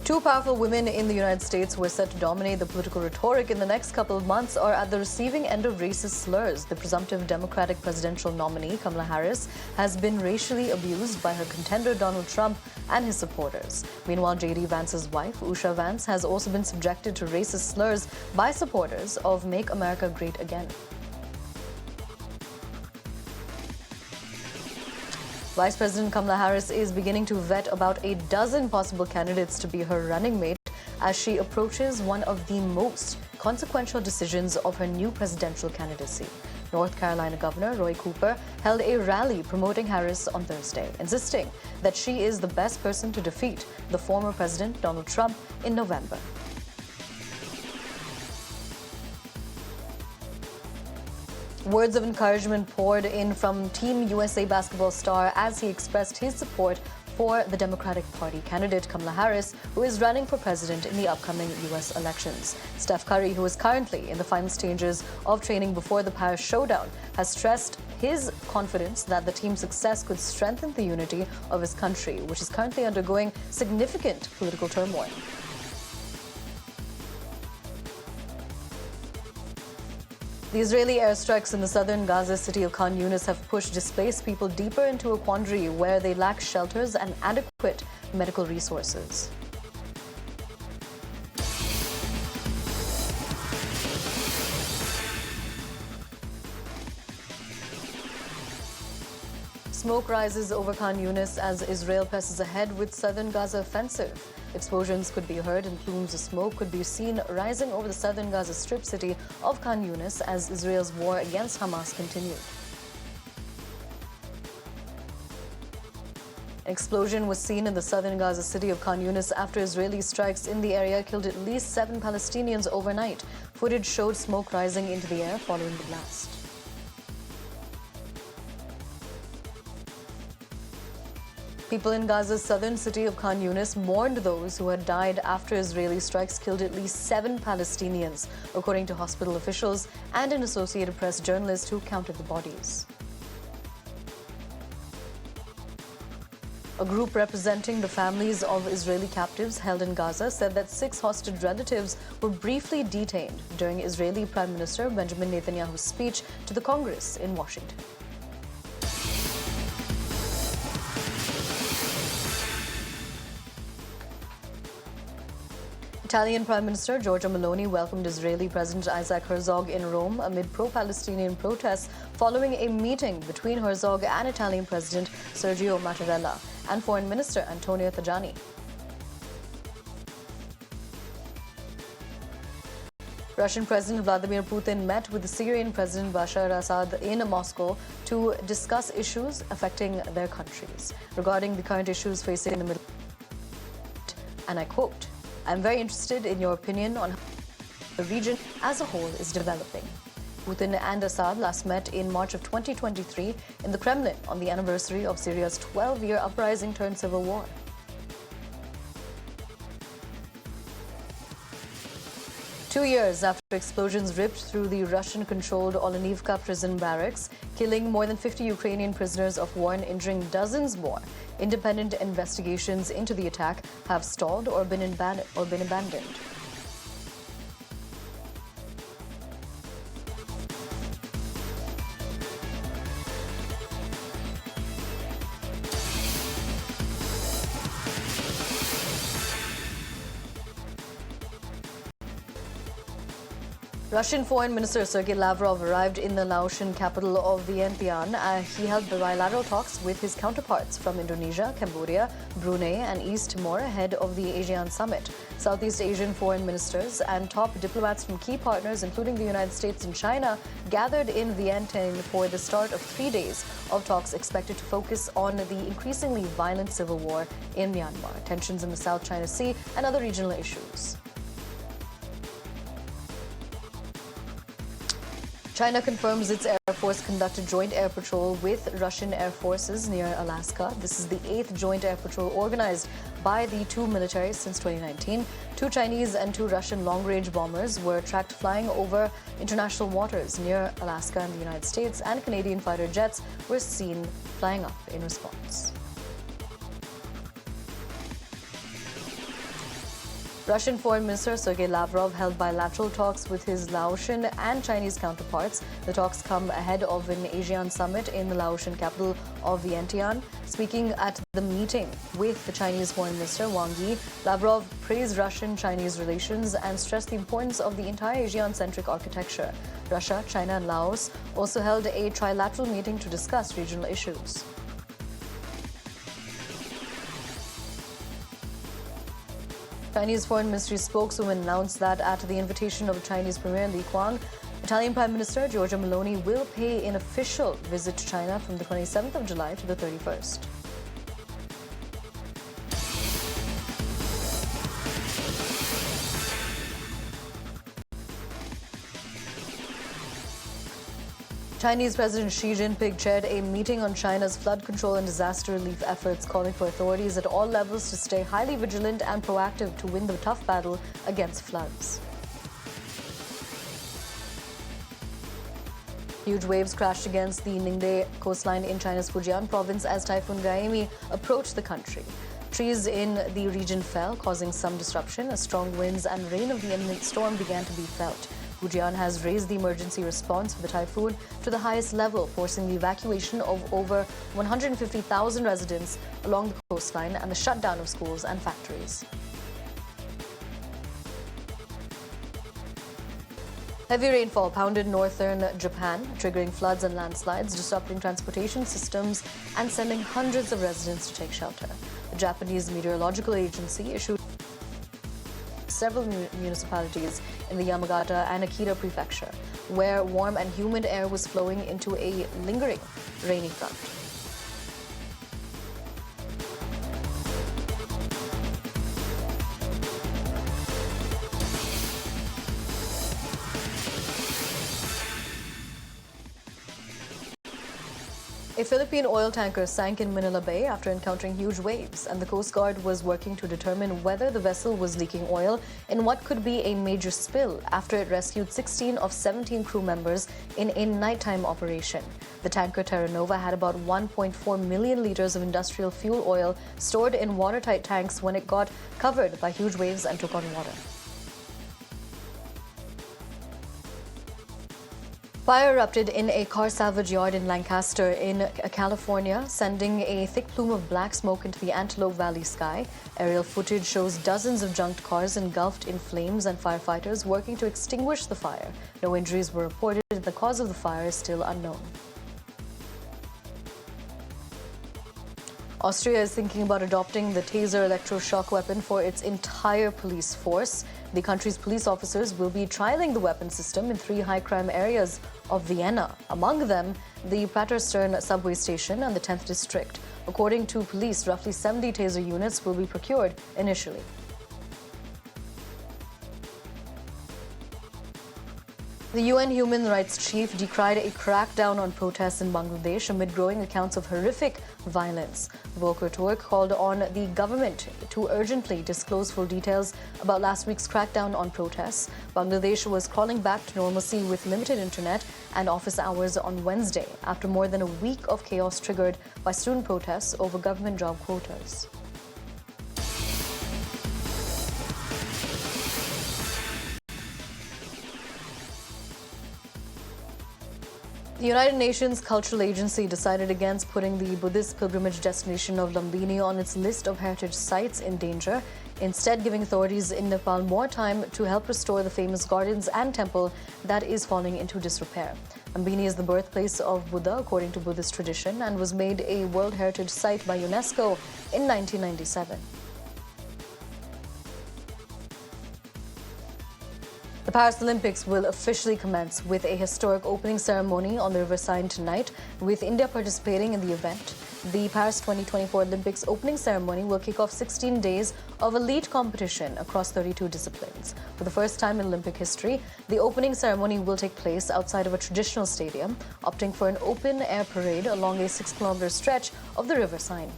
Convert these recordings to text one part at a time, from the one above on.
Two powerful women in the United States who are set to dominate the political rhetoric in the next couple of months are at the receiving end of racist slurs. The presumptive Democratic presidential nominee, Kamala Harris, has been racially abused by her contender Donald Trump and his supporters. Meanwhile, J.D. Vance's wife, Usha Vance, has also been subjected to racist slurs by supporters of Make America Great Again. Vice President Kamala Harris is beginning to vet about a dozen possible candidates to be her running mate as she approaches one of the most consequential decisions of her new presidential candidacy. North Carolina Governor Roy Cooper held a rally promoting Harris on Thursday, insisting that she is the best person to defeat the former President Donald Trump in November. Words of encouragement poured in from Team USA basketball star as he expressed his support for the Democratic Party candidate Kamala Harris, who is running for president in the upcoming U.S. elections. Steph Curry, who is currently in the final stages of training before the Paris showdown, has stressed his confidence that the team's success could strengthen the unity of his country, which is currently undergoing significant political turmoil. The Israeli airstrikes in the southern Gaza city of Khan Yunis have pushed displaced people deeper into a quandary where they lack shelters and adequate medical resources. Smoke rises over Khan Yunis as Israel presses ahead with southern Gaza offensive. Explosions could be heard and plumes of smoke could be seen rising over the southern Gaza Strip city of Khan Yunis as Israel's war against Hamas continued. An explosion was seen in the southern Gaza city of Khan Yunis after Israeli strikes in the area killed at least 7 Palestinians overnight. Footage showed smoke rising into the air following the blast. People in Gaza's southern city of Khan Yunis mourned those who had died after Israeli strikes killed at least 7 Palestinians, according to hospital officials and an Associated Press journalist who counted the bodies. A group representing the families of Israeli captives held in Gaza said that 6 hostage relatives were briefly detained during Israeli Prime Minister Benjamin Netanyahu's speech to the Congress in Washington. Italian Prime Minister Giorgia Meloni welcomed Israeli President Isaac Herzog in Rome amid pro-Palestinian protests following a meeting between Herzog and Italian President Sergio Mattarella and Foreign Minister Antonio Tajani. Russian President Vladimir Putin met with the Syrian President Bashar al-Assad in Moscow to discuss issues affecting their countries. Regarding the current issues facing the Middle East, and I quote, "I'm very interested in your opinion on how the region as a whole is developing." Putin and Assad last met in March of 2023 in the Kremlin on the anniversary of Syria's 12-year uprising turned civil war. Two years after explosions ripped through the Russian-controlled Olenivka prison barracks, killing more than 50 Ukrainian prisoners of war and injuring dozens more, independent investigations into the attack have stalled or been abandoned. Russian Foreign Minister Sergei Lavrov arrived in the Laotian capital of Vientiane. He held bilateral talks with his counterparts from Indonesia, Cambodia, Brunei and East Timor ahead of the ASEAN summit. Southeast Asian foreign ministers and top diplomats from key partners, including the United States and China, gathered in Vientiane for the start of 3 days of talks expected to focus on the increasingly violent civil war in Myanmar, tensions in the South China Sea and other regional issues. China confirms its Air Force conducted joint air patrol with Russian air forces near Alaska. This is the 8th joint air patrol organized by the two militaries since 2019. 2 Chinese and 2 Russian long-range bombers were tracked flying over international waters near Alaska and the United States, and Canadian fighter jets were seen flying up in response. Russian Foreign Minister Sergei Lavrov held bilateral talks with his Laotian and Chinese counterparts. The talks come ahead of an ASEAN summit in the Laotian capital of Vientiane. Speaking at the meeting with the Chinese Foreign Minister Wang Yi, Lavrov praised Russian-Chinese relations and stressed the importance of the entire ASEAN-centric architecture. Russia, China and Laos also held a trilateral meeting to discuss regional issues. Chinese Foreign Ministry spokeswoman announced that at the invitation of Chinese Premier Li Qiang, Italian Prime Minister Giorgia Meloni will pay an official visit to China from the 27th of July to the 31st. Chinese President Xi Jinping chaired a meeting on China's flood control and disaster relief efforts, calling for authorities at all levels to stay highly vigilant and proactive to win the tough battle against floods. Huge waves crashed against the Ningde coastline in China's Fujian province as Typhoon Gaemi approached the country. Trees in the region fell, causing some disruption as strong winds and rain of the imminent storm began to be felt. Fujian has raised the emergency response for the typhoon to the highest level, forcing the evacuation of over 150,000 residents along the coastline and the shutdown of schools and factories. Heavy rainfall pounded northern Japan, triggering floods and landslides, disrupting transportation systems and sending hundreds of residents to take shelter. The Japanese Meteorological Agency issued several municipalities in the Yamagata and Akita prefecture, where warm and humid air was flowing into a lingering rainy front. A Philippine oil tanker sank in Manila Bay after encountering huge waves, and the Coast Guard was working to determine whether the vessel was leaking oil in what could be a major spill after it rescued 16 of 17 crew members in a nighttime operation. The tanker Terra Nova had about 1.4 million liters of industrial fuel oil stored in watertight tanks when it got covered by huge waves and took on water. Fire erupted in a car salvage yard in Lancaster in California, sending a thick plume of black smoke into the Antelope Valley sky. Aerial footage shows dozens of junked cars engulfed in flames and firefighters working to extinguish the fire. No injuries were reported and the cause of the fire is still unknown. Austria is thinking about adopting the taser electroshock weapon for its entire police force. The country's police officers will be trialing the weapon system in 3 high-crime areas of Vienna, among them the Paterstern subway station and the 10th district. According to police, roughly 70 taser units will be procured initially. The UN Human Rights Chief decried a crackdown on protests in Bangladesh amid growing accounts of horrific violence. Volker Turk called on the government to urgently disclose full details about last week's crackdown on protests. Bangladesh was crawling back to normalcy with limited internet and office hours on Wednesday after more than a week of chaos triggered by student protests over government job quotas. The United Nations Cultural Agency decided against putting the Buddhist pilgrimage destination of Lumbini on its list of heritage sites in danger, instead giving authorities in Nepal more time to help restore the famous gardens and temple that is falling into disrepair. Lumbini is the birthplace of Buddha according to Buddhist tradition and was made a World Heritage Site by UNESCO in 1997. The Paris Olympics will officially commence with a historic opening ceremony on the River Seine tonight, with India participating in the event. The Paris 2024 Olympics opening ceremony will kick off 16 days of elite competition across 32 disciplines. For the first time in Olympic history, the opening ceremony will take place outside of a traditional stadium, opting for an open-air parade along a 6-kilometer stretch of the River Seine.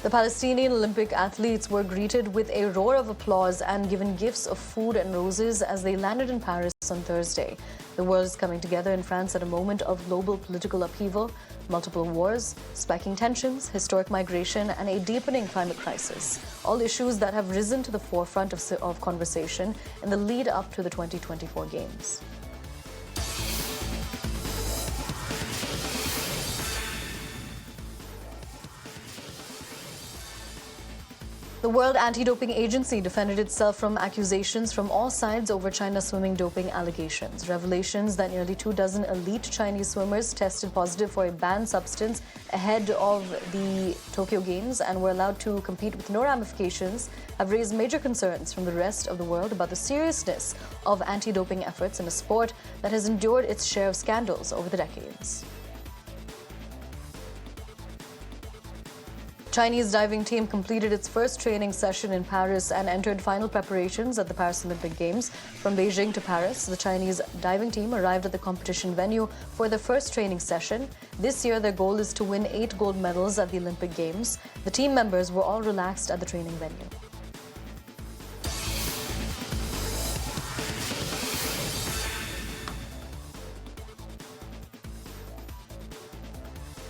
The Palestinian Olympic athletes were greeted with a roar of applause and given gifts of food and roses as they landed in Paris on Thursday. The world is coming together in France at a moment of global political upheaval, multiple wars, spiking tensions, historic migration, and a deepening climate crisis. All issues that have risen to the forefront of conversation in the lead up to the 2024 Games. The World Anti-Doping Agency defended itself from accusations from all sides over China's swimming doping allegations. Revelations that nearly 24 elite Chinese swimmers tested positive for a banned substance ahead of the Tokyo Games and were allowed to compete with no ramifications have raised major concerns from the rest of the world about the seriousness of anti-doping efforts in a sport that has endured its share of scandals over the decades. Chinese diving team completed its first training session in Paris and entered final preparations at the Paris Olympic Games. From Beijing to Paris, the Chinese diving team arrived at the competition venue for their first training session. This year, their goal is to win 8 gold medals at the Olympic Games. The team members were all relaxed at the training venue.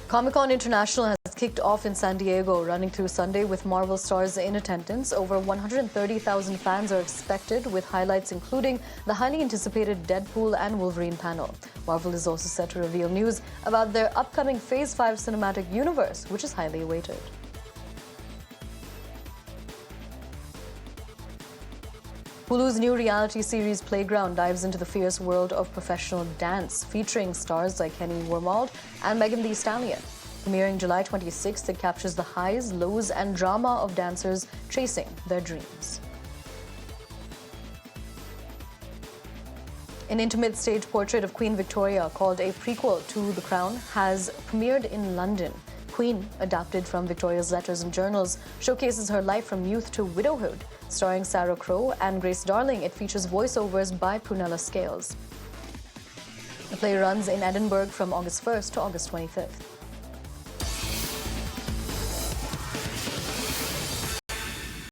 Comic-Con International has kicked off in San Diego, running through Sunday with Marvel stars in attendance. Over 130,000 fans are expected, with highlights including the highly anticipated Deadpool and Wolverine panel. Marvel is also set to reveal news about their upcoming Phase 5 cinematic universe, which is highly awaited. Hulu's new reality series Playground dives into the fierce world of professional dance, featuring stars like Kenny Wormald and Megan Thee Stallion. Premiering July 26th, it captures the highs, lows, and drama of dancers chasing their dreams. An intimate stage portrait of Queen Victoria, called a prequel to The Crown, has premiered in London. Queen, adapted from Victoria's letters and journals, showcases her life from youth to widowhood. Starring Sarah Crowe and Grace Darling, it features voiceovers by Prunella Scales. The play runs in Edinburgh from August 1st to August 25th.